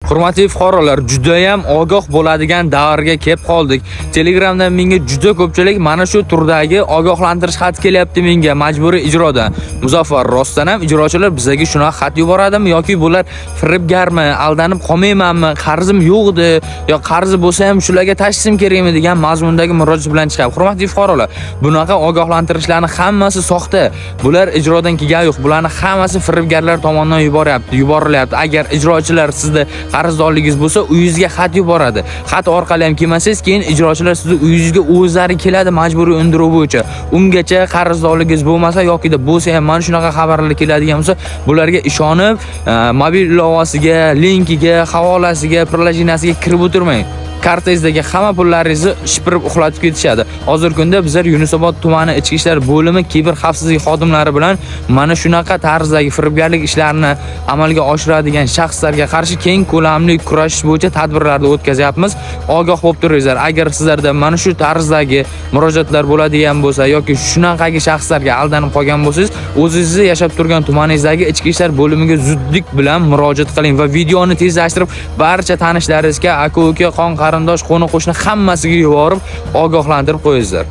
Hurmatli fuqarolar, juda ham ogoh bo'ladigan davrga kelib qoldik. Telegramdan menga juda ko'pchilik mana shu turdagi ogohlantirish xat kelyapti menga majburiy ijrodan. Muzaffar, rostdan ham ijrochilar bizga shunaqa xat yuboradimi yoki bular firibgarmi, aldanib qolmaymanmi, qarzim yo'qdi, yo qarzi bo'lsa ham shularga tashishim kerakmi degan mazmundagi murojaat bilan chiqadi. Hurmatli fuqarolar, bunaqa ogohlantirishlarning hammasi soxta. Bular ijrodan kelgani yo'q. Bularning hammasi firibgarlar tomonidan yuborilyapti. Agar ijrochilar sizda qarzdorligingiz bo'lsa, uyingizga xat yuboradi. Xat orqali ham kelmasangiz, keyin ijrochilar sizni uyingizga o'zlari keladi majburiy undiruv bo'yicha. Ungacha qarzdorligingiz bo'lmasa yoki da bo'lsa ham mana shunaqa xabarlar keladigan bo'lsa, bularga ishonib, mobil ilovasiga, linkiga, havolasiga, prilojeniyasiga kirib o'tirmang. Kartangizdagi hamma pullaringizni shipirib uxlatib ketishadi. Hozirgi kunda bizlar Yunusobod tumani ichki ishlar bo'limi kiber xavfsizlik xodimlari bilan mana shunaqa tarzdagi firibgarlik ishlarini amalga oshiradigan shaxslarga qarshi keng ko'lamli kurashish bo'yicha tadbirlarni o'tkazyapmiz. Ogoh bo'lib turinglar. Agar sizlarda mana shu tarzdagi murojaatlar bo'ladigan bo'lsa yoki shunaqagi shaxslarga aldanib qolgan bo'lsangiz, o'zingizni yashab turgan tumaningizdagi ichki ishlar bo'limiga zudlik bilan murojaat qiling va videoni tezlashtirib barcha tanishlaringizga, aka-uka, qarindosh, qo'ni-qo'shni hammasiga yuborib ogohlantirib qo'yinglar.